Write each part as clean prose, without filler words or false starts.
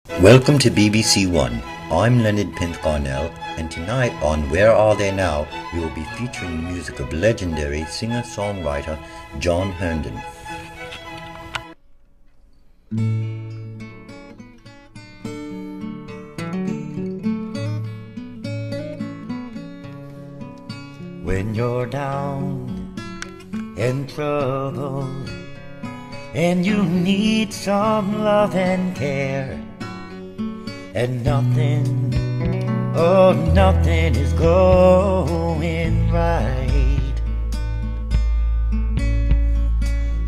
Welcome to BBC One. I'm Leonard Pinth Garnell, and tonight on Where Are They Now, we will be featuring the music of legendary singer-songwriter John Herndon. When you're down and troubled and you need some love and care, and nothing, oh nothing is going right,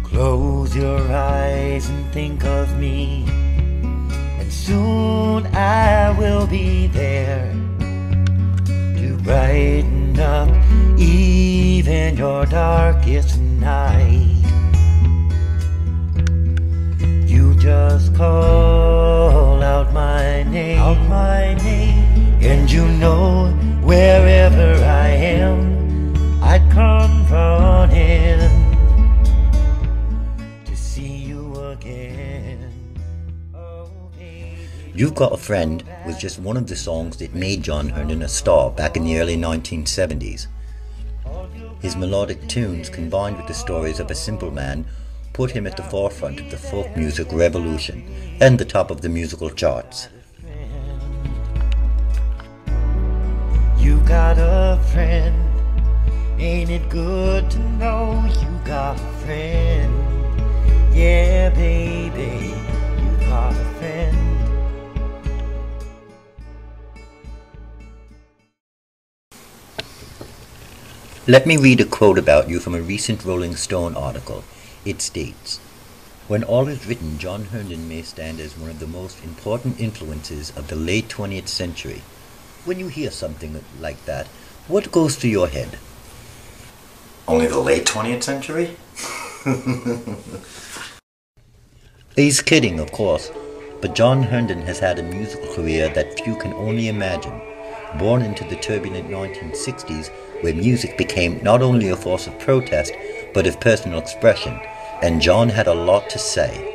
close your eyes and think of me, and soon I will be there to brighten up even your darkest night. You just call out my name, and you know wherever I am, I'd come running to see you again. Oh, baby. You've Got a Friend was just one of the songs that made John Herndon a star back in the early 1970s. His melodic tunes, combined with the stories of a simple man, put him at the forefront of the folk music revolution and the top of the musical charts. You got a friend, ain't it good to know you got a friend? Yeah, baby, you got a friend. Let me read a quote about you from a recent Rolling Stone article. It states, "When all is written, John Herndon may stand as one of the most important influences of the late 20th century. When you hear something like that, what goes through your head?" Only the late 20th century? He's kidding, of course, but John Herndon has had a musical career that few can only imagine. Born into the turbulent 1960s, where music became not only a force of protest, but of personal expression, and John had a lot to say.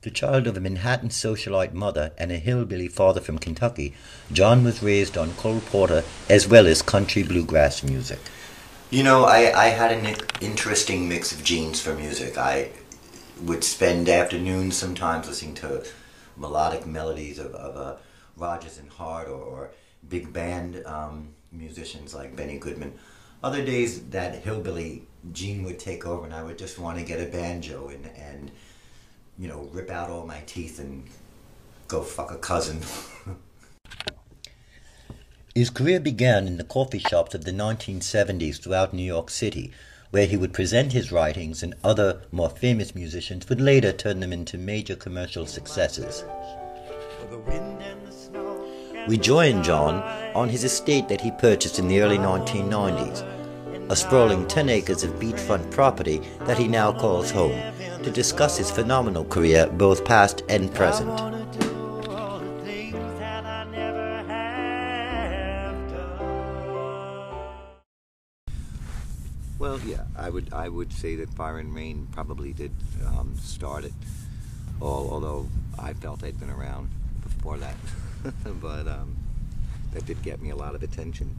The child of a Manhattan socialite mother and a hillbilly father from Kentucky, John was raised on Cole Porter as well as country bluegrass music. You know, I had an interesting mix of genes for music. I would spend afternoons sometimes listening to melodic melodies of Rodgers and Hart or big band musicians like Benny Goodman. Other days that hillbilly gene would take over and I would just want to get a banjo and you know, rip out all my teeth and go fuck a cousin. His career began in the coffee shops of the 1970s throughout New York City, where he would present his writings and other more famous musicians would later turn them into major commercial successes. We joined John on his estate that he purchased in the early 1990s, a sprawling 10 acres of beachfront property that he now calls home, to discuss his phenomenal career, both past and present. Well, yeah, I would say that Fire and Rain probably did start it, although I felt I'd been around before that. But that did get me a lot of attention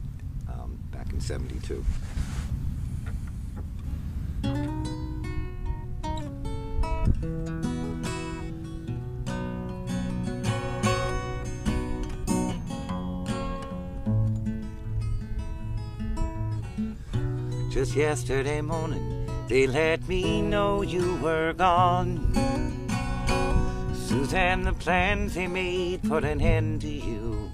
back in '72. Just yesterday morning, they let me know you were gone. Suzanne, the plans they made put an end to you.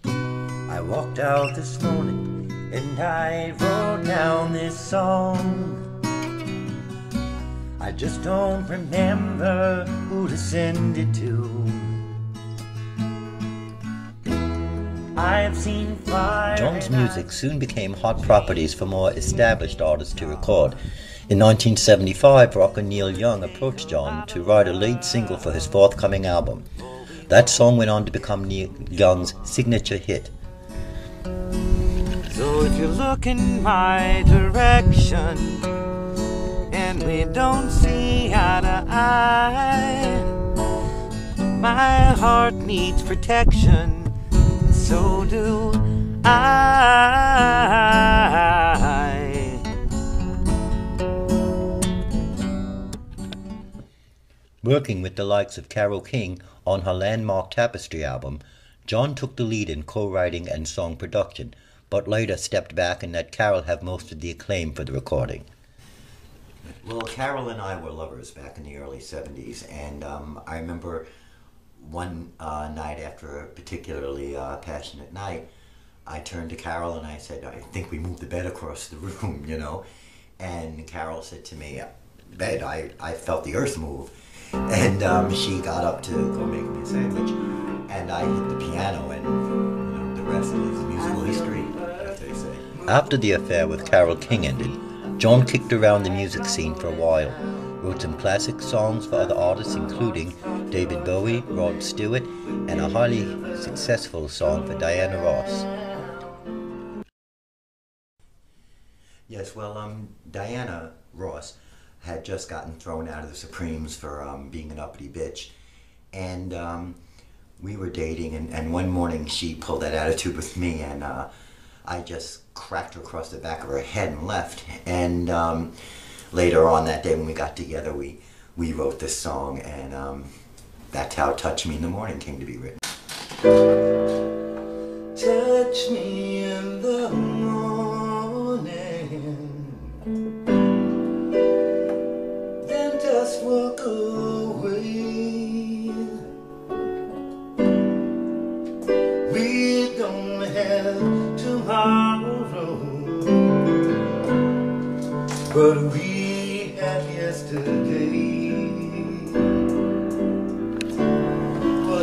I walked out this morning and I wrote down this song. I just don't remember who to send it to. I've seen fire. John's music soon became hot properties for more established artists to record. In 1975, rocker Neil Young approached John to write a lead single for his forthcoming album. That song went on to become Neil Young's signature hit. So if you look in my direction and we don't see eye to eye, my heart needs protection, so do I. Working with the likes of Carole King on her landmark Tapestry album, John took the lead in co-writing and song production, but later stepped back and let Carole have most of the acclaim for the recording. Well, Carole and I were lovers back in the early 70s, and I remember one night after a particularly passionate night, I turned to Carole and I said, I think we moved the bed across the room, you know. And Carole said to me, "Bed, I felt the earth move." And she got up to go make me a sandwich, and I hit the piano, and the rest is musical history, as they say. After the affair with Carole King ended, John kicked around the music scene for a while, wrote some classic songs for other artists including David Bowie, Rod Stewart, and a highly successful song for Diana Ross. Yes, well, Diana Ross had just gotten thrown out of the Supremes for being an uppity bitch, and we were dating, and one morning she pulled that attitude with me, and I just cracked her across the back of her head and left. And later on that day when we got together, we wrote this song, and that's how Touch Me in the Morning came to be written. Touch me in the walk away. We don't have tomorrow, but we have yesterday.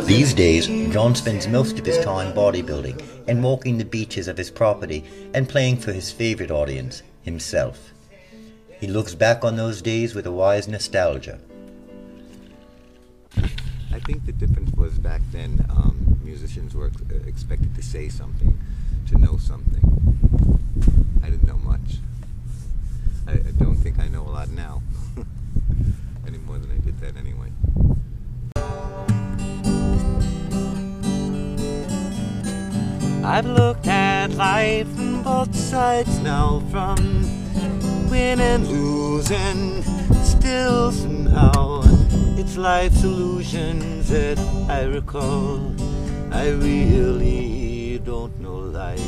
These days, John spends most of his time bodybuilding and walking the beaches of his property and playing for his favorite audience, himself. He looks back on those days with a wise nostalgia. I think the difference was back then musicians were expected to say something, to know something. I didn't know much. I don't think I know a lot now, any more than I did then anyway. I've looked at life from both sides now, from win and losing, still somehow it's life's illusions that I recall. I really don't know life.